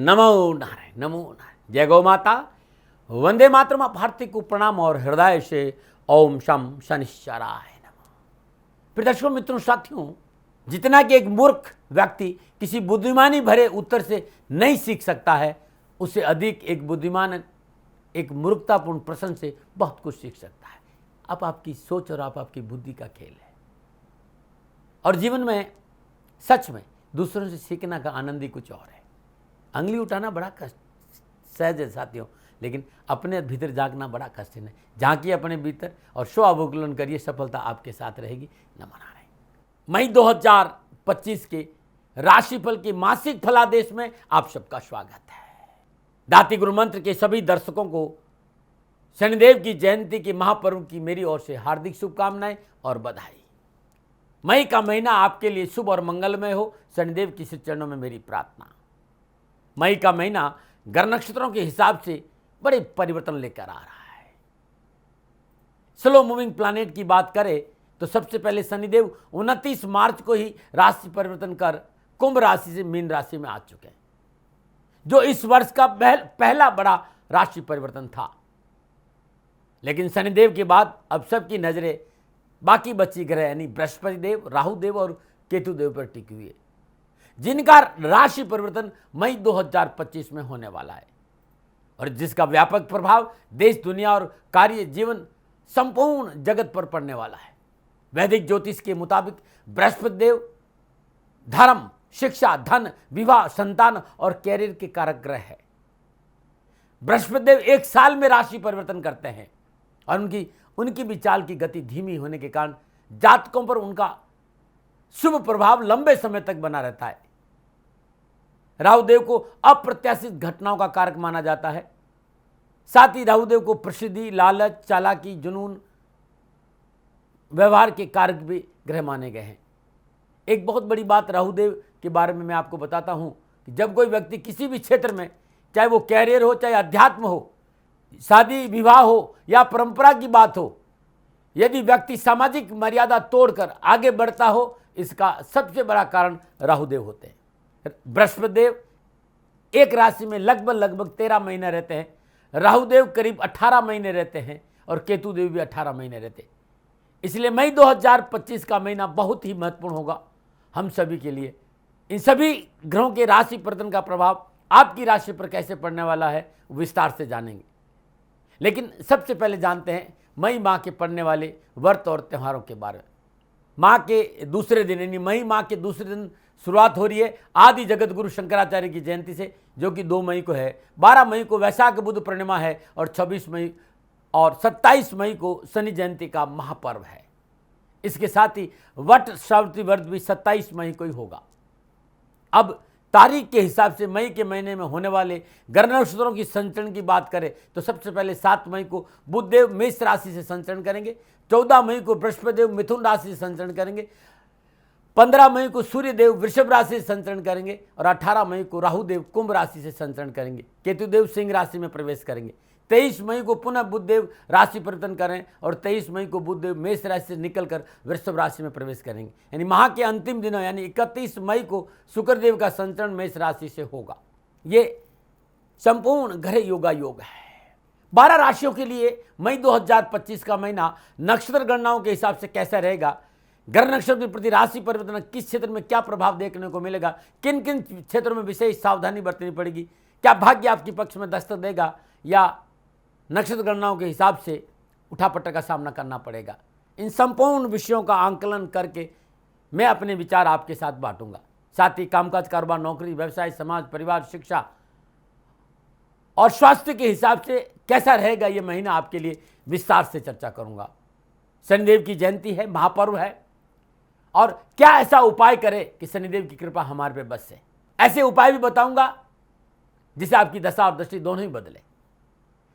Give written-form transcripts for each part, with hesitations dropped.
नमो नारायण, नमो नारायण। जय गौ माता, वंदे मातरम। आप हार्दिक को प्रणाम और हृदय से ओम शम शनिश्चराय नमः। प्रिय दर्शकों, मित्रों, साथियों, जितना कि एक मूर्ख व्यक्ति किसी बुद्धिमानी भरे उत्तर से नहीं सीख सकता है, उससे अधिक एक बुद्धिमान एक मूर्खतापूर्ण प्रश्न से बहुत कुछ सीख सकता है। अब आपकी सोच और आपकी बुद्धि का खेल है। और जीवन में सच में दूसरों से सीखना का आनंद ही कुछ और है। अंगली उठाना बड़ा कष्ट सहज है साथियों, लेकिन अपने भीतर झांकना बड़ा कठिन है। झांकिए अपने भीतर और स्व अवलोकन करिए, सफलता आपके साथ रहेगी। नमन नारायण। मई 2025 के राशिफल के मासिक फलादेश में आप सबका स्वागत है। दाती गुरु मंत्र के सभी दर्शकों को शनिदेव की जयंती के महापर्व की मेरी ओर से हार्दिक शुभकामनाएं और बधाई। मई का महीना आपके लिए शुभ और मंगलमय हो, शनिदेव की श्री चरणों में मेरी प्रार्थना। मई का महीना ग्रह नक्षत्रों के हिसाब से बड़े परिवर्तन लेकर आ रहा है। स्लो मूविंग प्लैनेट की बात करें तो सबसे पहले शनिदेव 29 मार्च को ही राशि परिवर्तन कर कुंभ राशि से मीन राशि में आ चुके हैं, जो इस वर्ष का पहला बड़ा राशि परिवर्तन था। लेकिन शनिदेव के बाद अब सबकी नजरें बाकी बची ग्रह यानी बृहस्पति देव, राहु देव और केतु देव पर टिकी हुई है, जिनका राशि परिवर्तन मई 2025 में होने वाला है और जिसका व्यापक प्रभाव देश, दुनिया और कार्य जीवन संपूर्ण जगत पर पड़ने वाला है। वैदिक ज्योतिष के मुताबिक बृहस्पति देव धर्म, शिक्षा, धन, विवाह, संतान और कैरियर के कारक ग्रह है। बृहस्पति देव एक साल में राशि परिवर्तन करते हैं और उनकी भी चाल की गति धीमी होने के कारण जातकों पर उनका शुभ प्रभाव लंबे समय तक बना रहता है। राहुदेव को अप्रत्याशित घटनाओं का कारक माना जाता है। साथ ही राहुदेव को प्रसिद्धि, लालच, चालाकी, जुनून, व्यवहार के कारक भी ग्रह माने गए हैं। एक बहुत बड़ी बात राहुदेव के बारे में मैं आपको बताता हूं कि जब कोई व्यक्ति किसी भी क्षेत्र में, चाहे वो कैरियर हो, चाहे अध्यात्म हो, शादी विवाह हो या परंपरा की बात हो, यदि व्यक्ति सामाजिक मर्यादा तोड़कर आगे बढ़ता हो, इसका सबसे बड़ा कारण राहुदेव होते हैं। बृहस्पति देव एक राशि में लगभग 13 महीने रहते हैं, राहुदेव करीब 18 महीने रहते हैं और केतु देव भी 18 महीने रहते हैं। इसलिए मई 2025 का महीना बहुत ही महत्वपूर्ण होगा हम सभी के लिए। इन सभी ग्रहों के राशि परिवर्तन का प्रभाव आपकी राशि पर कैसे पड़ने वाला है विस्तार से जानेंगे। लेकिन सबसे पहले जानते हैं मई माह के पड़ने वाले व्रत और त्योहारों के बारे में। माह के दूसरे दिन यानी मई माह के दूसरे दिन शुरुआत हो रही है आदि जगत गुरु शंकराचार्य की जयंती से, जो कि 2 मई को है। 12 मई को वैशाख बुध पूर्णिमा है और 26 मई और 27 मई को शनि जयंती का महापर्व है। इसके साथ ही वट सावित्री व्रत भी 27 मई को ही होगा। अब तारीख के हिसाब से मई के महीने में होने वाले ग्रह नक्षत्रों की संचरण की बात करें तो सबसे पहले 7 मई को बुधदेव मेष राशि से संचरण करेंगे, 14 मई को बृहस्पति देव मिथुन राशि से संचरण करेंगे, 15 मई को सूर्य देव वृषभ राशि से संचरण करेंगे और 18 मई को राहु देव कुंभ राशि से संचरण करेंगे। केतु देव सिंह राशि में प्रवेश करेंगे। 23 मई को पुनः बुधदेव राशि परिवर्तन करें और 23 मई को बुधदेव मेष राशि से निकलकर वृषभ राशि में प्रवेश करेंगे। यानी माह के अंतिम दिनों यानी 31 मई को शुक्रदेव का संचरण मेष राशि से होगा। ये संपूर्ण ग्रह योगा योग है। 12 राशियों के लिए मई 2025 का महीना नक्षत्र गणनाओं के हिसाब से कैसा रहेगा, ग्रह नक्षत्र के प्रति राशि परिवर्तन किस क्षेत्र में क्या प्रभाव देखने को मिलेगा, किन किन क्षेत्रों में विशेष सावधानी बरतनी पड़ेगी, क्या भाग्य आपके पक्ष में दस्तक देगा या नक्षत्र गणनाओं के हिसाब से उठापटक का सामना करना पड़ेगा, इन संपूर्ण विषयों का आंकलन करके मैं अपने विचार आपके साथ बांटूंगा। साथ ही कामकाज, कारोबार, नौकरी, व्यवसाय, समाज, परिवार, शिक्षा और स्वास्थ्य के हिसाब से कैसा रहेगा ये महीना आपके लिए विस्तार से चर्चा करूंगा। शनिदेव की जयंती है, महापर्व है और क्या ऐसा उपाय करें कि शनिदेव की कृपा हमारे पे बसे। ऐसे उपाय भी बताऊंगा जिससे आपकी दशा और दृष्टि दोनों ही बदले।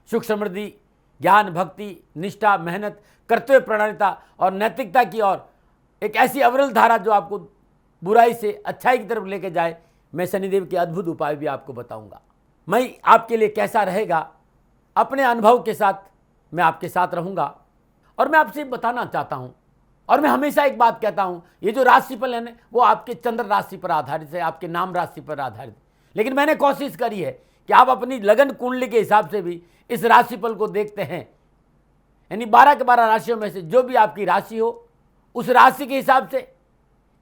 सुख, समृद्धि, ज्ञान, भक्ति, निष्ठा, मेहनत, कर्तव्य प्रणालिता और नैतिकता की ओर एक ऐसी अविरल धारा जो आपको बुराई से अच्छाई की तरफ लेके जाए, मैं शनिदेव के अद्भुत उपाय भी आपको बताऊंगा। मई आपके लिए कैसा रहेगा, अपने अनुभव के साथ मैं आपके साथ रहूंगा और मैं आपसे बताना चाहता हूं और मैं हमेशा एक बात कहता हूं, ये जो राशिफल है ना वो आपके चंद्र राशि पर आधारित है, आपके नाम राशि पर आधारित। लेकिन मैंने कोशिश करी है कि आप अपनी लगन कुंडली के हिसाब से भी इस राशिफल को देखते हैं, यानी 12 के 12 राशियों में से जो भी आपकी राशि हो उस राशि के हिसाब से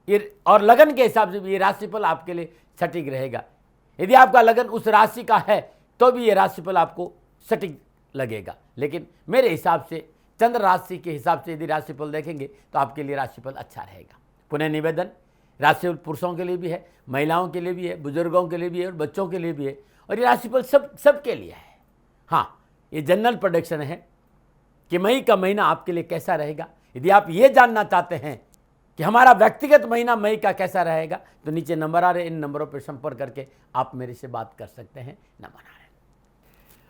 ये और लगन के हिसाब से भी ये राशिफल आपके लिए सटीक रहेगा। यदि आपका लगन उस राशि का है तो भी ये राशिफल आपको सटीक लगेगा, लेकिन मेरे हिसाब से चंद्र राशि के हिसाब से यदि राशिफल देखेंगे तो आपके लिए राशिफल अच्छा रहेगा। पुनः निवेदन, राशिफल पुरुषों के लिए भी है, महिलाओं के लिए भी है, बुजुर्गों के लिए भी है और बच्चों के लिए भी है, और ये राशिफल सबके लिए है। हाँ, ये जनरल प्रेडिक्शन है कि मई का महीना आपके लिए कैसा रहेगा। यदि आप ये जानना चाहते हैं कि हमारा व्यक्तिगत महीना मई का कैसा रहेगा तो नीचे नंबर आ रहे, इन नंबरों पर संपर्क करके आप मेरे से बात कर सकते हैं। नंबर आ रहे।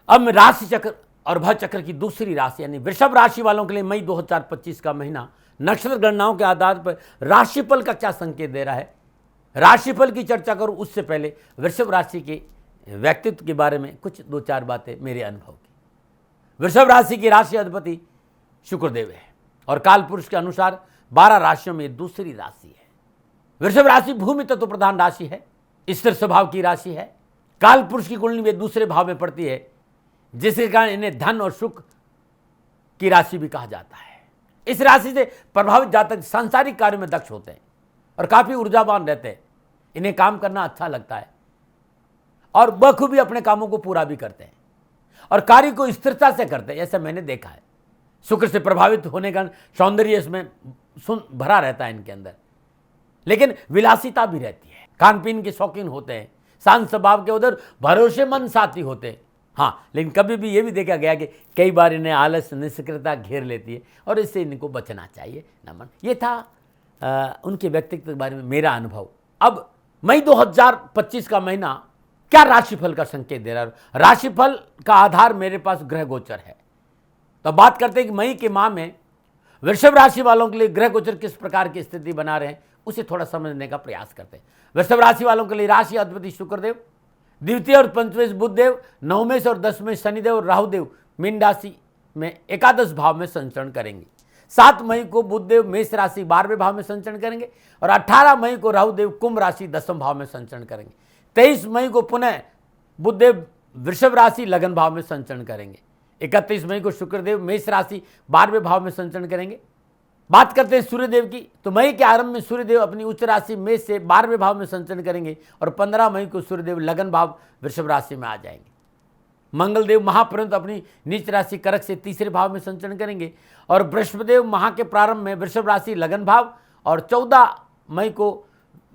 अब मैं राशि चक्र और भव चक्र की दूसरी राशि यानी वृषभ राशि वालों के लिए मई 2025 का महीना नक्षत्र गणनाओं के आधार पर राशिफल का क्या संकेत दे रहा है। राशिफल की चर्चा करूं उससे पहले वृषभ राशि के व्यक्तित्व के बारे में कुछ 2-4 बातें मेरे अनुभव की। वृषभ राशि की राशि अधिपति शुक्रदेव है और काल पुरुष के अनुसार 12 राशियों में दूसरी राशि है। वृषभ राशि भूमि तत्व प्रधान राशि है, स्थिर स्वभाव की राशि है। काल पुरुष की कुंडली में दूसरे भाव में पड़ती है, जिसके कारण इन्हें धन और सुख की राशि भी कहा जाता है। इस राशि से प्रभावित जातक सांसारिक कार्यों में दक्ष होते हैं और काफी ऊर्जावान रहते हैं। इन्हें काम करना अच्छा लगता है और बखूबी अपने कामों को पूरा भी करते हैं और कार्य को स्थिरता से करते हैं, ऐसा मैंने देखा है। शुक्र से प्रभावित होने का सौंदर्य इसमें भरा रहता है इनके अंदर, लेकिन विलासिता भी रहती है। खान पीन के शौकीन होते हैं, शांत स्वभाव के उधर भरोसेमंद साथी होते हैं। हाँ, लेकिन कभी भी ये भी देखा गया कि कई बार इन्हें आलस निष्क्रियता घेर लेती है और इससे इनको बचना चाहिए। नमन, ये था उनके व्यक्तित्व के बारे में मेरा अनुभव। अब मई 2025 का महीना क्या राशिफल का संकेत दे रहा है। राशिफल का आधार मेरे पास ग्रह गोचर है। तो बात करते हैं कि मई के माह में वृषभ राशि वालों के लिए ग्रह गोचर किस प्रकार की स्थिति बना रहे हैं, उसे थोड़ा समझने का प्रयास करते हैं। वृषभ राशि वालों के लिए राशि अधिपति शुक्रदेव, द्वितीय और पंचमेश बुधदेव, नवमेश और दसवें शनिदेव और राहुदेव मीन राशि में एकादश भाव में संचरण करेंगे। 7 मई को बुधदेव मेष राशि 12वें भाव में संचरण करेंगे और 18 मई को राहुदेव कुंभ राशि 10वें भाव में संचरण करेंगे। 23 मई को पुनः बुधदेव वृषभ राशि लगन भाव में संचरण करेंगे। 31 मई को शुक्रदेव मेष राशि 12वें भाव में संचरण करेंगे। बात करते हैं सूर्यदेव की, तो मई के आरंभ में सूर्यदेव अपनी उच्च राशि मेष से 12वें भाव में संचरण करेंगे और 15 मई को सूर्यदेव लगन भाव वृषभ राशि में आ जाएंगे। मंगलदेव महापर्यंत अपनी नीच राशि कर्क से 3रे भाव में संचरण करेंगे और बृहस्पतिदेव माह के प्रारंभ में वृषभ राशि लगन भाव और 14 मई को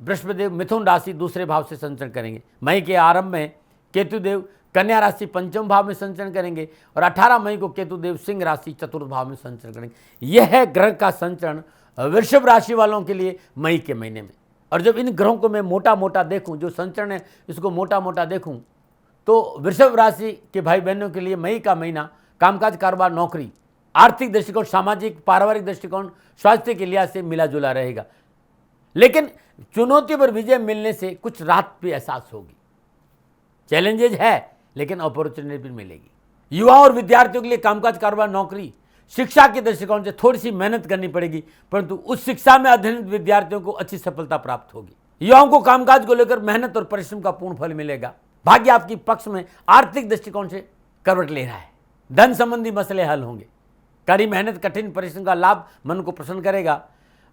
बृहस्पतिदेव मिथुन राशि 2रे भाव से संचरण करेंगे। मई के आरंभ में केतुदेव कन्या राशि 5वें भाव में संचरण करेंगे और 18 मई को केतुदेव सिंह राशि 4th भाव में संचरण करेंगे। यह है ग्रह का संचरण वृषभ राशि वालों के लिए मई के महीने में। और जब इन ग्रहों को मैं मोटा मोटा देखूं, जो संचरण है इसको मोटा मोटा देखूं, तो वृषभ राशि के भाई बहनों के लिए मई का महीना कामकाज, कारोबार, नौकरी, आर्थिक दृष्टिकोण, सामाजिक पारिवारिक दृष्टिकोण, स्वास्थ्य के लिहाज से मिला जुला रहेगा। लेकिन चुनौती पर विजय मिलने से कुछ राहत भी एहसास होगी। चैलेंजेज है लेकिन अपॉर्चुनिटी भी मिलेगी। युवा और विद्यार्थियों के लिए कामकाज, कारोबार, नौकरी, शिक्षा के दृष्टिकोण से थोड़ी सी मेहनत करनी पड़ेगी, परंतु उस शिक्षा में अध्ययनरत विद्यार्थियों को अच्छी सफलता प्राप्त होगी। युवाओं को कामकाज को लेकर मेहनत और परिश्रम का पूर्ण फल मिलेगा। भाग्य आपकी पक्ष में आर्थिक दृष्टिकोण से करवट ले रहा है। धन संबंधी मसले हल होंगे। कड़ी मेहनत, कठिन परिश्रम का लाभ मन को प्रसन्न करेगा।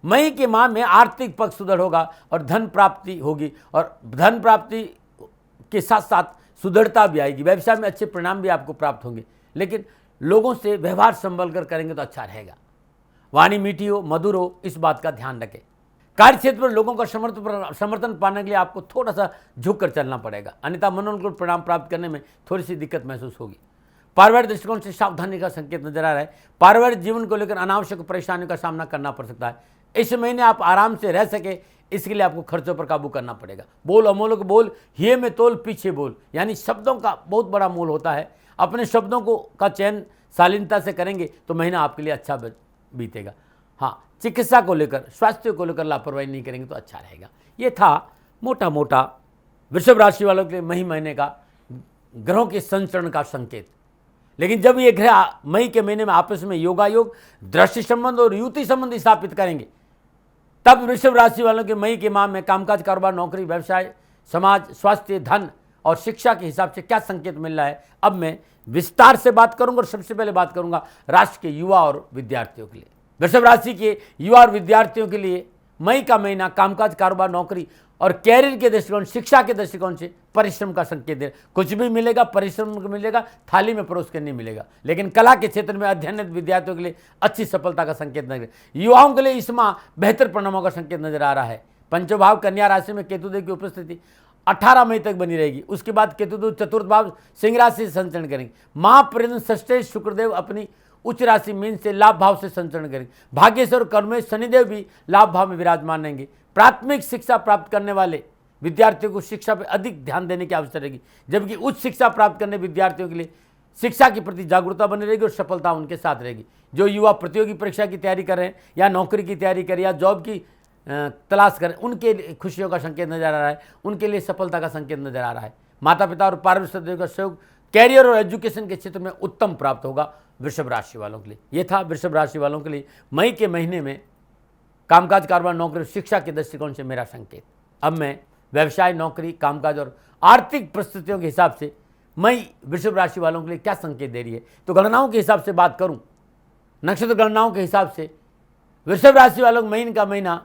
मई के माह में आर्थिक पक्ष सुदृढ़ होगा और धन प्राप्ति होगी और धन प्राप्ति के साथ साथ सुदृढ़ता भी आएगी। व्यवसाय में अच्छे परिणाम भी आपको प्राप्त होंगे, लेकिन लोगों से व्यवहार संभल कर करेंगे तो अच्छा रहेगा। वाणी मीठी हो, मधुर हो, इस बात का ध्यान रखें। कार्य क्षेत्र में लोगों का समर्थन पाने के लिए आपको थोड़ा सा झुक कर चलना पड़ेगा, अन्यथा मनोनुकूल परिणाम प्राप्त करने में थोड़ी सी दिक्कत महसूस होगी। पारिवारिक दृष्टिकोण से सावधानी का संकेत नजर आ रहा है। पारिवारिक जीवन को लेकर अनावश्यक परेशानियों का सामना करना पड़ सकता है। इस महीने आप आराम से रह सके, इसके लिए आपको खर्चों पर काबू करना पड़ेगा। बोल अमोलक बोल, हिये में तोल पीछे बोल, यानी शब्दों का बहुत बड़ा मोल होता है। अपने शब्दों को का चयन शालीनता से करेंगे तो महीना आपके लिए अच्छा बीतेगा। हाँ, चिकित्सा को लेकर, स्वास्थ्य को लेकर लापरवाही नहीं करेंगे तो अच्छा रहेगा। ये था मोटा मोटा वृषभ राशि वालों के लिए मई महीने का ग्रहों के संचरण का संकेत। लेकिन जब ये ग्रह मई के महीने में आपस में योगायोग, दृष्टि संबंध और युति संबंध स्थापित करेंगे, तब वृषभ राशि वालों के मई के माह में कामकाज, कारोबार, नौकरी, व्यवसाय, समाज, स्वास्थ्य, धन और शिक्षा के हिसाब से क्या संकेत मिल रहा है, अब मैं विस्तार से बात करूंगा। और सबसे पहले बात करूंगा राष्ट्र के युवा और विद्यार्थियों के लिए। वृषभ राशि के युवा और विद्यार्थियों के लिए मई का महीना कामकाज, कारोबार, नौकरी और कैरियर के दृष्टिकोण, शिक्षा के दृष्टिकोण से परिश्रम का संकेत दे। कुछ भी मिलेगा, परिश्रम मिलेगा, थाली में परोस के नहीं मिलेगा। लेकिन कला के क्षेत्र में अध्ययनरत विद्यार्थियों के लिए अच्छी सफलता का संकेत नजर, युवाओं के लिए इस माह बेहतर परिणामों का संकेत नजर आ रहा है। पंचम भाव कन्या राशि में केतुदेव की उपस्थिति 18 मई तक बनी रहेगी। उसके बाद केतुदेव चतुर्थ भाव सिंह राशि से संचरण करेंगे। माह पर्यंत षष्ठेश शुक्रदेव अपनी उच्च राशि मीन से लाभ भाव से संचरण करेंगे। भाग्येश्वर कर्मेश शनिदेव भी लाभ भाव में विराजमान रहेंगे। प्राथमिक शिक्षा प्राप्त करने वाले विद्यार्थियों को शिक्षा पर अधिक ध्यान देने की आवश्यकता रहेगी, जबकि उच्च शिक्षा प्राप्त करने विद्यार्थियों के लिए शिक्षा के प्रति जागरूकता बनी रहेगी और सफलता उनके साथ रहेगी। जो युवा प्रतियोगी परीक्षा की तैयारी कर रहे हैं या नौकरी की तैयारी करें या जॉब की तलाश करें, उनके लिए खुशियों का संकेत नजर आ रहा है, उनके लिए सफलता का संकेत नजर आ रहा है। माता पिता और पारिवारिक सदस्यों का सहयोग कैरियर और एजुकेशन के क्षेत्र में उत्तम प्राप्त होगा वृषभ राशि वालों के लिए। यह था वृषभ राशि वालों के लिए मई के महीने में कामकाज, कारोबार, नौकरी, शिक्षा के दृष्टिकोण से मेरा संकेत। अब मैं व्यवसाय, नौकरी, कामकाज और आर्थिक परिस्थितियों के हिसाब से मई वृषभ राशि वालों के लिए क्या संकेत दे रही है, तो गणनाओं के हिसाब से बात करूं, नक्षत्र गणनाओं के हिसाब से वृषभ राशि वालों को महीने का महीना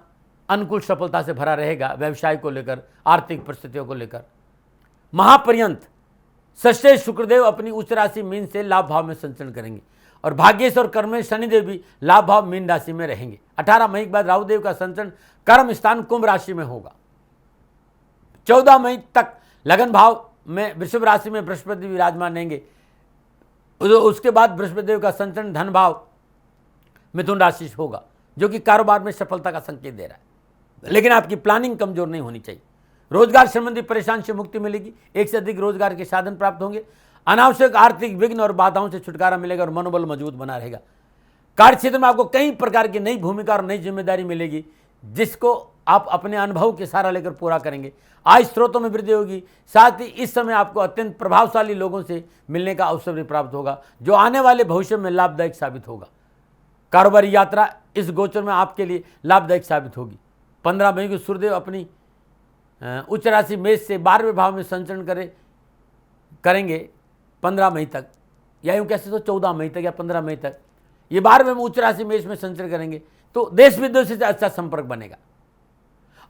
अनुकूल सफलता से भरा रहेगा। व्यवसाय को लेकर, आर्थिक परिस्थितियों को लेकर महापर्यंत षष्ठेश शुक्रदेव अपनी उच्च राशि मीन से लाभ भाव में संचरण करेंगे और भाग्येश और कर्मेश शनिदेव भी लाभ भाव मीन राशि में रहेंगे। 18 मई के बाद राहुदेव का संचरण कर्म स्थान कुंभ राशि में होगा। 14 मई तक लगन भाव में वृषभ राशि में बृहस्पति विराजमान रहेंगे। उसके बाद बृहस्पति देव का संचरण धन भाव मिथुन राशि से होगा, जो कि कारोबार में सफलता का संकेत दे रहा है। लेकिन आपकी प्लानिंग कमजोर नहीं होनी चाहिए। रोजगार संबंधी परेशानी से मुक्ति मिलेगी, एक से अधिक रोजगार के साधन प्राप्त होंगे। अनावश्यक आर्थिक विघ्न और बाधाओं से छुटकारा मिलेगा और मनोबल मजबूत बना रहेगा। कार्य क्षेत्र में आपको कई प्रकार की नई भूमिका और नई जिम्मेदारी मिलेगी, जिसको आप अपने अनुभव के सहारा लेकर पूरा करेंगे। आय स्रोतों में वृद्धि होगी। साथ ही इस समय आपको अत्यंत प्रभावशाली लोगों से मिलने का अवसर भी प्राप्त होगा, जो आने वाले भविष्य में लाभदायक साबित होगा। कारोबारी यात्रा इस गोचर में आपके लिए लाभदायक साबित होगी। 15 मई को सूर्यदेव अपनी उच्च राशि मेष से 12वें भाव में संचरण करेंगे 15 मई तक, या यूँ कैसे तो 14 मई तक या 15 मई तक ये 12वें में उच्च राशि मेष में संचरण करेंगे, तो देश विदेशों से अच्छा संपर्क बनेगा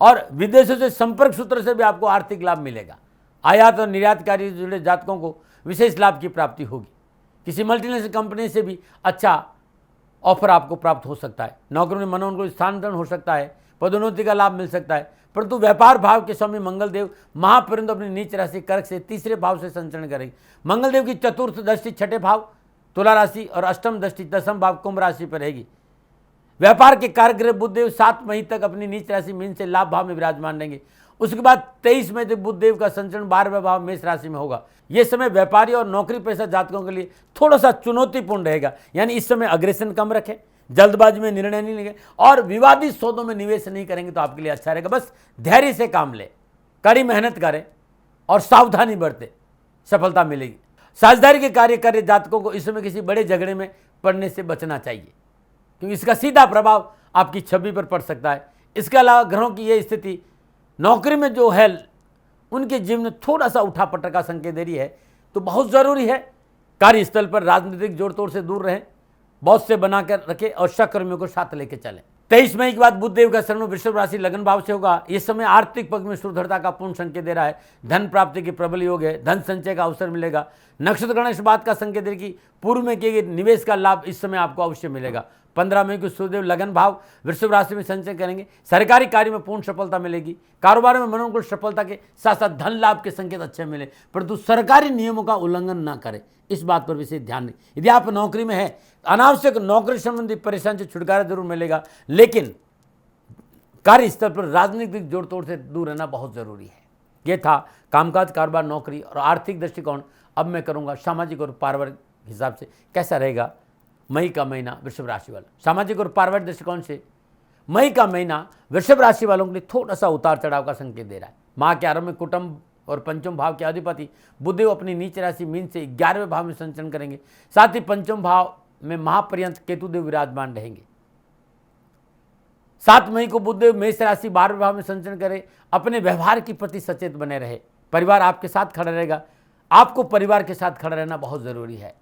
और विदेशों से संपर्क सूत्र से भी आपको आर्थिक लाभ मिलेगा। आयात और निर्यातकारी से जुड़े जातकों को विशेष लाभ की प्राप्ति होगी। किसी मल्टीनेशनल कंपनी से भी अच्छा ऑफर आपको प्राप्त हो सकता है। नौकरी में मनोनुकूल स्थानांतरण हो सकता है, पदोन्नति का लाभ मिल सकता है। परंतु व्यापार भाव के स्वामी मंगल देव महापर्यंत अपनी नीच राशि कर्क से 3रे भाव से संचरण करेंगे। मंगल देव की चतुर्थ दृष्टि 6ठे भाव तुला राशि और अष्टम दृष्टि 10म भाव कुंभ राशि पर रहेगी। व्यापार के कारग्रह बुधदेव 7 मई तक अपनी नीच राशि मीन से लाभ भाव में विराजमान रहेंगे। उसके बाद 23 मई तक बुधदेव का संचरण 12वें भाव मेष राशि में होगा। यह समय व्यापारी और नौकरी पेशा जातकों के लिए थोड़ा सा चुनौतीपूर्ण रहेगा, यानी इस समय अग्रेसन कम रखें, जल्दबाजी में निर्णय नहीं लेंगे और विवादित सौदों में निवेश नहीं करेंगे तो आपके लिए अच्छा रहेगा। बस धैर्य से काम ले, कड़ी मेहनत करें और सावधानी बरतें, सफलता मिलेगी। साझेदारी के कार्य कर रहे जातकों को इस समय किसी बड़े झगड़े में पड़ने से बचना चाहिए, क्योंकि इसका सीधा प्रभाव आपकी छवि पर पड़ सकता है। इसके अलावा ग्रहों की यह स्थिति नौकरी में जो है उनके जीवन में थोड़ा सा उठापटक का संकेत दे रही है, तो बहुत जरूरी है कार्यस्थल पर राजनीतिक जोड़ तोड़ से दूर रहें, बॉस से बनाकर रखें और सहकर्मियों को साथ लेकर चलें। 23 मई के बाद बुधदेव का संचरण वृषभ राशि लगन भाव से होगा। इस समय आर्थिक पक्ष में सुदृढ़ता का पूर्ण संकेत दे रहा है। धन प्राप्ति के प्रबल योग है, धन संचय का अवसर मिलेगा। नक्षत्र गणना इस बात का संकेत दे कि पूर्व में किए गए निवेश का लाभ इस समय आपको अवश्य मिलेगा। 15 मई को सूर्यदेव लगन भाव वृषभ राशि में संचय करेंगे। सरकारी कार्य में पूर्ण सफलता मिलेगी। कारोबार में मनोनुकूल सफलता के साथ साथ धन लाभ के संकेत अच्छे मिले, परंतु सरकारी नियमों का उल्लंघन न करें, इस बात पर विशेष ध्यान दें। यदि आप नौकरी में हैं, अनावश्यक नौकरी संबंधी परेशानी से छुटकारा जरूर मिलेगा, लेकिन कार्यस्थल पर राजनीतिक जोड़ तोड़ से दूर रहना बहुत जरूरी है। यह था कामकाज, कारोबार, नौकरी और आर्थिक दृष्टिकोण। अब मैं करूंगा सामाजिक और पारिवारिक हिसाब से कैसा रहेगा मई का महीना वृषभ राशि वाला। सामाजिक और पारिवारिक दृष्टिकोण से मई का महीना वृषभ राशि वालों के लिए थोड़ा सा उतार चढ़ाव का संकेत दे रहा है। माह के आरंभ में कुटुंब और पंचम भाव के अधिपति बुधदेव अपनी नीच राशि मीन से 11वें भाव में संचरण करेंगे। साथ ही पंचम भाव में महापर्यंत केतुदेव विराजमान रहेंगे। 7 मई को बुधदेव मेष राशि 12वें भाव में संचरण करें। अपने व्यवहार के प्रति सचेत बने रहे। परिवार आपके साथ खड़ा रहेगा। आपको परिवार के साथ खड़ा रहना बहुत ज़रूरी है।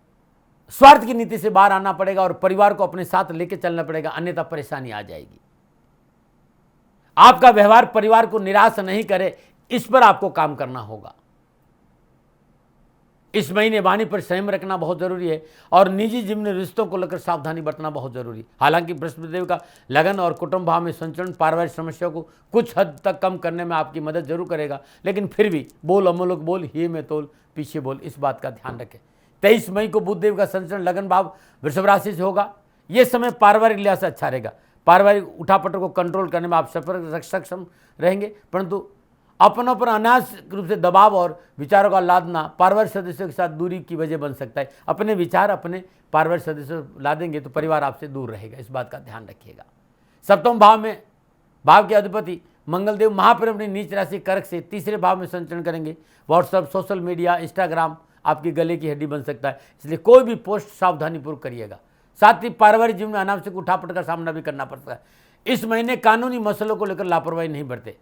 स्वार्थ की नीति से बाहर आना पड़ेगा और परिवार को अपने साथ लेकर चलना पड़ेगा, अन्यथा परेशानी आ जाएगी। आपका व्यवहार परिवार को निराश नहीं करे, इस पर आपको काम करना होगा। इस महीने वाणी पर संयम रखना बहुत जरूरी है और निजी जीवन रिश्तों को लेकर सावधानी बरतना बहुत जरूरी है। हालांकि बृहस्पतिदेव का लगन और कुटुंब भाव में संचरण पारिवारिक समस्याओं को कुछ हद तक कम करने में आपकी मदद जरूर करेगा, लेकिन फिर भी बोल अमूलक बोल, ही में तोल पीछे बोल, इस बात का ध्यान रखें। 23 मई को बुधदेव का संचरण लगन भाव वृषभ राशि से होगा। यह समय पारिवारिक लिहाज से अच्छा रहेगा। पारिवारिक उठापटक को कंट्रोल करने में आप सक्षम रहेंगे, परंतु अपनों पर अनावश्यक रूप से दबाव और विचारों का लादना पारिवारिक सदस्यों के साथ दूरी की वजह बन सकता है। अपने विचार अपने पारिवारिक सदस्यों लादेंगे तो परिवार आपसे दूर रहेगा, इस बात का ध्यान रखिएगा। सप्तम भाव में भाव के अधिपति मंगलदेव महापर अपनी नीच राशि कर्क से तीसरे भाव में संचरण करेंगे। व्हाट्सएप, सोशल मीडिया, इंस्टाग्राम आपकी गले की हड्डी बन सकता है, इसलिए कोई भी पोस्ट सावधानीपूर्वक करिएगा। साथ ही पारिवारिक जीवन में अनावश्यक उठापट का सामना भी करना पड़ता है। इस महीने कानूनी मसलों को लेकर लापरवाही नहीं बरते।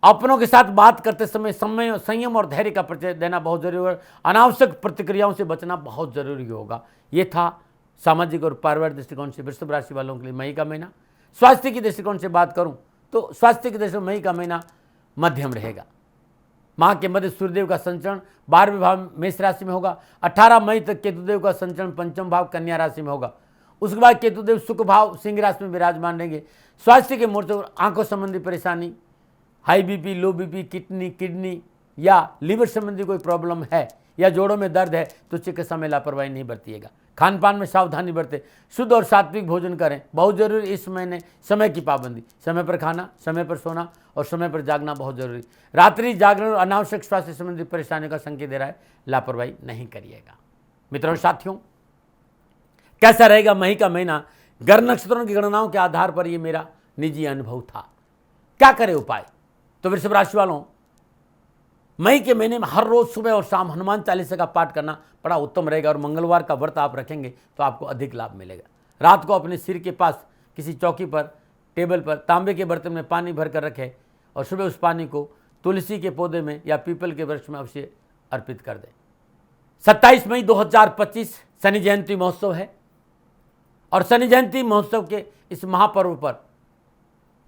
अपनों के साथ बात करते समय संयम और धैर्य का परिचय देना बहुत जरूरी है। अनावश्यक प्रतिक्रियाओं से बचना बहुत जरूरी होगा। ये था सामाजिक और पारिवारिक दृष्टिकोण से वृषभ राशि वालों के लिए मई का महीना। स्वास्थ्य की दृष्टिकोण से बात करूं तो स्वास्थ्य की दृष्टि मई का महीना मध्यम रहेगा। माह के मध्य सूर्यदेव का संचरण 12वें भाव मेष राशि में होगा। 18 मई तक केतुदेव का संचरण 5वें भाव कन्या राशि में होगा। उसके बाद केतुदेव सुख भाव सिंह राशि में विराजमान रहेंगे। स्वास्थ्य के मोर्चे पर आंखों संबंधी परेशानी, हाई बीपी, लो बीपी, किडनी या लिवर संबंधी कोई प्रॉब्लम है या जोड़ों में दर्द है तो चिकित्सा में लापरवाही नहीं बरतिएगा। खान पान में सावधानी बरतें, शुद्ध और सात्विक भोजन करें, बहुत जरूरी। इस महीने समय की पाबंदी, समय पर खाना, समय पर सोना और समय पर जागना बहुत जरूरी। रात्रि जागरण और अनावश्यक स्वास्थ्य संबंधी परेशानियों का संकेत दे रहा है, लापरवाही नहीं करिएगा। मित्रों साथियों, कैसा रहेगा मई का महीना? ग्रह नक्षत्रों की गणनाओं के आधार पर यह मेरा निजी अनुभव था। क्या करें उपाय? तो वृषभ राशि वालों, मई के महीने में हर रोज सुबह और शाम हनुमान चालीसा का पाठ करना बड़ा उत्तम रहेगा और मंगलवार का व्रत आप रखेंगे तो आपको अधिक लाभ मिलेगा। रात को अपने सिर के पास किसी चौकी पर, टेबल पर तांबे के बर्तन में पानी भर कर रखें और सुबह उस पानी को तुलसी के पौधे में या पीपल के वृक्ष में अवश्य अर्पित कर दें। 27 मई 2025 शनि जयंती महोत्सव है और शनि जयंती महोत्सव के इस महापर्व पर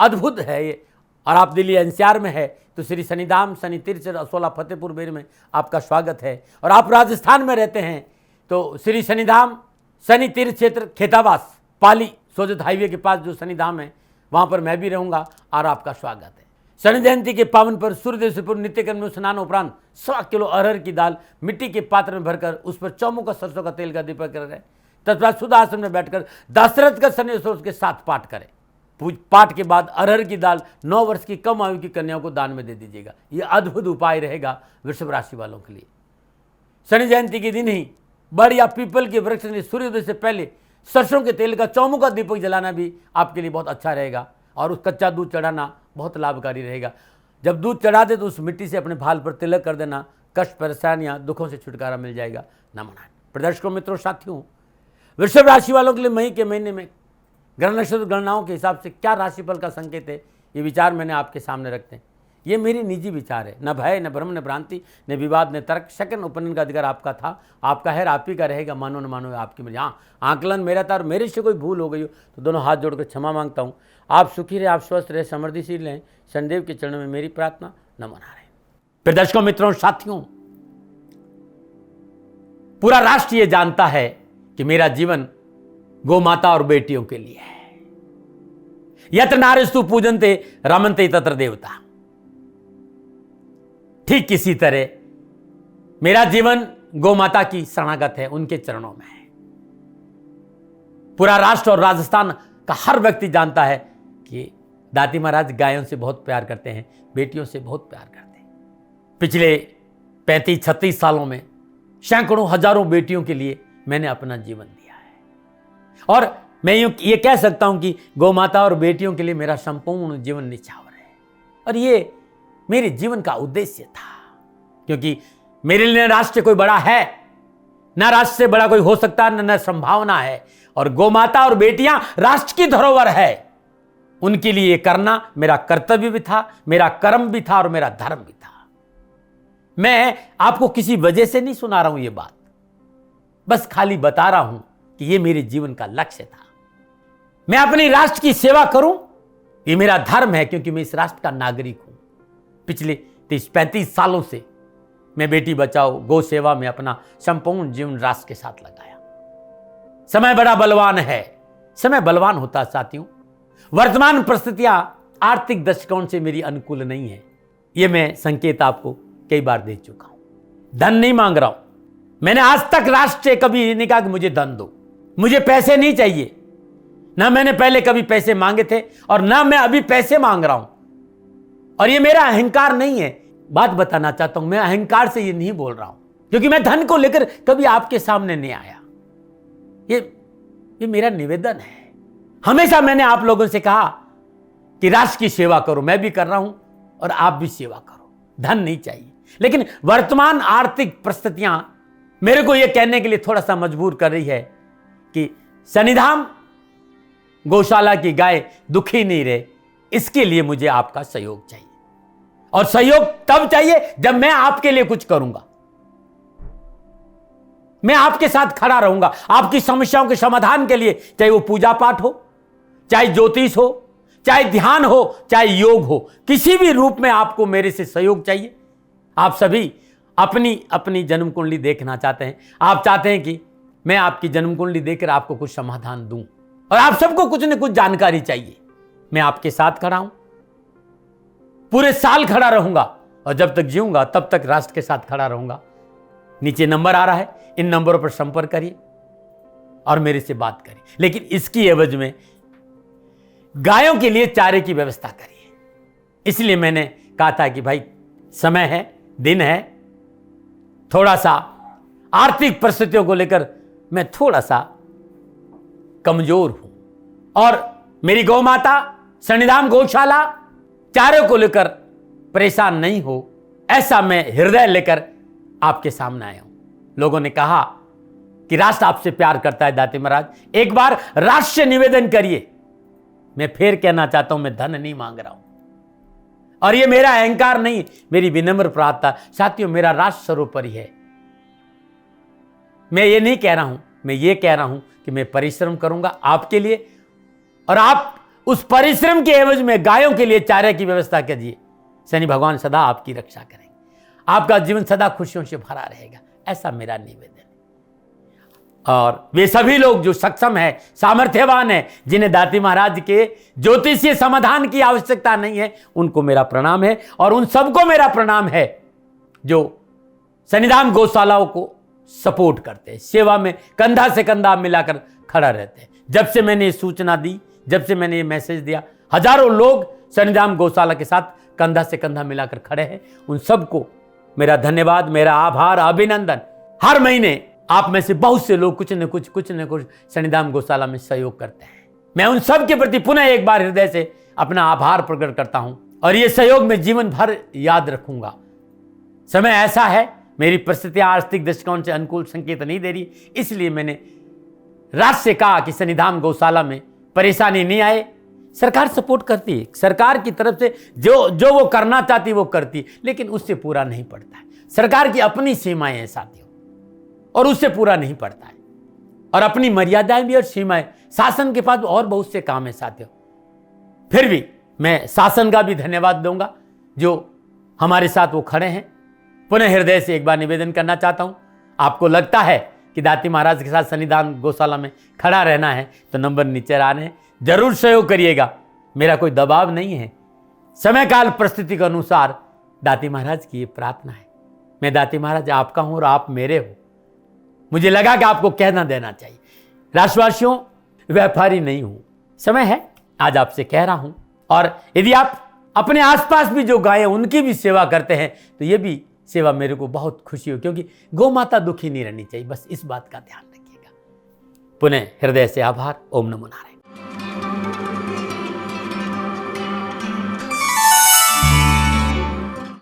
अद्भुत है ये। और आप दिल्ली एनसीआर में है तो श्री शनिधाम शनि तीर्थ असोला फतेहपुर बेर में आपका स्वागत है। और आप राजस्थान में रहते हैं तो श्री शनिधाम शनि तीर्थ क्षेत्र खेतावास पाली सोजत हाईवे के पास जो शनिधाम है वहां पर मैं भी रहूंगा और आपका स्वागत है। शनि जयंती के पावन पर सूर्यदेव से पूर्व नित्य कर्म में स्नान उपरांत 100 किलो अरहर की दाल मिट्टी के पात्र में भरकर उस पर चौमुखा सरसों का तेल का दीपक कर रहे। तत्पश्चात शुद्ध आसन में बैठकर दशरथ का शनि स्तोत्र के साथ पाठ करें। पाठ के बाद अरहर की दाल 9 वर्ष की कम आयु की कन्याओं को दान में दे दीजिएगा। यह अद्भुत उपाय रहेगा वृषभ राशि वालों के लिए। शनि जयंती के दिन ही बड़ या पीपल के वृक्ष ने सूर्योदय से पहले सरसों के तेल का चौमुखा दीपक जलाना भी आपके लिए बहुत अच्छा रहेगा और उस कच्चा दूध चढ़ाना बहुत लाभकारी रहेगा। जब दूध चढ़ा दे तो उस मिट्टी से अपने भाल पर तिलक कर देना, कष्ट परेशानियां दुखों से छुटकारा मिल जाएगा। नमन। प्रदर्शकों मित्रों साथियों, वृषभ राशि वालों के लिए मई के महीने में ग्रह नक्षत्र गणनाओं के हिसाब से क्या राशिफल का संकेत है, ये विचार मैंने आपके सामने रखते हैं। ये मेरी निजी विचार है, न भय, न भ्रम, न भ्रांति, न विवाद, न तर्क। सेकंड ओपिनियन का अधिकार आपका था, आपका है, आप ही का रहेगा। मानो न मानो आपकी मर्जी। हाँ, आंकलन मेरा था और मेरे से कोई भूल हो गई हो तो दोनों हाथ जोड़कर क्षमा मांगता हूँ। आप सुखी रहे, आप स्वस्थ रहे, समृद्धिशील रहें, शनिदेव के चरणों में मेरी प्रार्थना। नमन। प्रदर्शकों मित्रों साथियों, पूरा राष्ट्र ये जानता है कि मेरा जीवन गौ माता और बेटियों के लिए है। यत्र नारीस्तु पूजन्ते रमन्ते तत्र देवता। ठीक किसी तरह मेरा जीवन गौ माता की शरणागत है, उनके चरणों में है। पूरा राष्ट्र और राजस्थान का हर व्यक्ति जानता है कि दाती महाराज गायों से बहुत प्यार करते हैं, बेटियों से बहुत प्यार करते हैं। पिछले 35-36 सालों में सैकड़ों हजारों बेटियों के लिए मैंने अपना जीवन दिया है और मैं ये कह सकता हूं कि गौ माता और बेटियों के लिए मेरा संपूर्ण जीवन निछावर है। और ये मेरे जीवन का उद्देश्य था, क्योंकि मेरे लिए राष्ट्र कोई बड़ा है, न राष्ट्र से बड़ा कोई हो सकता न संभावना है। और गौ माता और बेटियां राष्ट्र की धरोहर है, उनके लिए करना मेरा कर्तव्य भी था, मेरा कर्म भी था और मेरा धर्म भी था। मैं आपको किसी वजह से नहीं सुना रहा हूं ये बात, बस खाली बता रहा हूं कि ये मेरे जीवन का लक्ष्य था। मैं अपने राष्ट्र की सेवा करूं, ये मेरा धर्म है, क्योंकि मैं इस राष्ट्र का नागरिक हूं। पिछले 30-35 सालों से मैं बेटी बचाओ, गौ सेवा में अपना संपूर्ण जीवन राष्ट्र के साथ लगाया। समय बड़ा बलवान है, समय बलवान होता साथियों। वर्तमान परिस्थितियां आर्थिक दृष्टिकोण से मेरी अनुकूल नहीं है, यह मैं संकेत आपको कई बार दे चुका हूं। धन नहीं मांग रहा हूं, मैंने आज तक राष्ट्र से कभी नहीं कहा कि मुझे धन दो, मुझे पैसे नहीं चाहिए। ना मैंने पहले कभी पैसे मांगे थे और ना मैं अभी पैसे मांग रहा हूं। और ये मेरा अहंकार नहीं है, बात बताना चाहता हूं, मैं अहंकार से ये नहीं बोल रहा हूं, क्योंकि मैं धन को लेकर कभी आपके सामने नहीं आया। ये मेरा निवेदन है। हमेशा मैंने आप लोगों से कहा कि राष्ट्र की सेवा करो, मैं भी कर रहा हूं और आप भी सेवा करो। धन नहीं चाहिए, लेकिन वर्तमान आर्थिक परिस्थितियां मेरे को यह कहने के लिए थोड़ा सा मजबूर कर रही है कि सन्निधाम गौशाला की गाय दुखी नहीं रहे, इसके लिए मुझे आपका सहयोग चाहिए। और सहयोग तब चाहिए जब मैं आपके लिए कुछ करूंगा, मैं आपके साथ खड़ा रहूंगा, आपकी समस्याओं के समाधान के लिए, चाहे वो पूजा पाठ हो, चाहे ज्योतिष हो, चाहे ध्यान हो, चाहे योग हो, किसी भी रूप में आपको मेरे से सहयोग चाहिए। आप सभी अपनी अपनी जन्म कुंडली देखना चाहते हैं, आप चाहते हैं कि मैं आपकी जन्म कुंडली देखकर आपको कुछ समाधान दूं, और आप सबको कुछ न कुछ जानकारी चाहिए। मैं आपके साथ खड़ा हूं, पूरे साल खड़ा रहूंगा, और जब तक जीऊंगा तब तक राष्ट्र के साथ खड़ा रहूंगा। नीचे नंबर आ रहा है, इन नंबरों पर संपर्क करिए और मेरे से बात करिए, लेकिन इसकी एवज में गायों के लिए चारे की व्यवस्था करिए। इसलिए मैंने कहा था कि भाई समय है, दिन है, थोड़ा सा आर्थिक परिस्थितियों को लेकर मैं थोड़ा सा कमजोर हूं, और मेरी गौ माता सन्निधाम गौशाला चारे को लेकर परेशान नहीं हो, ऐसा मैं हृदय लेकर आपके सामने आया हूं। लोगों ने कहा कि राष्ट्र आपसे प्यार करता है दाती महाराज, एक बार राष्ट्र से निवेदन करिए। मैं फिर कहना चाहता हूं, मैं धन नहीं मांग रहा हूं, और ये मेरा अहंकार नहीं, मेरी विनम्र प्रार्थना। साथियों, मेरा राष्ट्र सर्वोपरि है। मैं ये नहीं कह रहा हूं, मैं ये कह रहा हूं कि मैं परिश्रम करूंगा आपके लिए, और आप उस परिश्रम के एवज में गायों के लिए चारे की व्यवस्था कीजिए। शनि भगवान सदा आपकी रक्षा करेंगे, आपका जीवन सदा खुशियों से भरा रहेगा, ऐसा मेरा निवेदन है। और वे सभी लोग जो सक्षम है, सामर्थ्यवान है, जिन्हें दाती महाराज के ज्योतिषीय समाधान की आवश्यकता नहीं है, उनको मेरा प्रणाम है। और उन सबको मेरा प्रणाम है जो सन्निधान गौशालाओं को सपोर्ट करते हैं, सेवा में कंधा से कंधा मिलाकर खड़ा रहते हैं। जब से मैंने ये सूचना दी, जब से मैंने ये मैसेज दिया, हजारों लोग सन्निधान गौशाला के साथ कंधा से कंधा मिलाकर खड़े हैं। उन सबको मेरा धन्यवाद, मेरा आभार, अभिनंदन। हर महीने आप में से बहुत से लोग कुछ न कुछ सन्निधान गौशाला में सहयोग करते हैं। मैं उन सब के प्रति पुनः एक बार हृदय से अपना आभार प्रकट करता हूं, और ये सहयोग मैं जीवन भर याद रखूंगा। समय ऐसा है, मेरी परिस्थितियां आर्थिक दृष्टिकोण से अनुकूल संकेत नहीं दे रही, इसलिए मैंने राष्ट्र से कहा कि सन्निधान गौशाला में परेशानी नहीं आए। सरकार सपोर्ट करती है, सरकार की तरफ से जो वो करना चाहती वो करती, लेकिन उससे पूरा नहीं पड़ता है। सरकार की अपनी सीमाएं हैं साथियों, और उससे पूरा नहीं पड़ता है, और अपनी मर्यादाएं भी और सीमाएं। शासन के पास और बहुत से काम है साथियों। फिर भी मैं शासन का भी धन्यवाद दूंगा जो हमारे साथ वो खड़े हैं। पुनः हृदय से एक बार निवेदन करना चाहता हूं, आपको लगता है कि दाती महाराज के साथ सन्निधान गौशाला में खड़ा रहना है तो नंबर नीचे आ रहे हैं, जरूर सहयोग करिएगा। मेरा कोई दबाव नहीं है, समय काल परिस्थिति के अनुसार दाती महाराज की ये प्रार्थना है। मैं दाती महाराज आपका हूं और आप मेरे हो, मुझे लगा कि आपको कहना देना चाहिए। राष्ट्रवासियों, व्यापारी नहीं हूं, समय है आज आपसे कह रहा हूं। और यदि आप अपने आसपास भी जो गायें उनकी भी सेवा करते हैं तो ये भी सेवा मेरे को बहुत खुशी हो, क्योंकि गौ माता दुखी नहीं रहनी चाहिए, बस इस बात का ध्यान रखिएगा। पुनः हृदय से आभार। ओम नमो नारायण।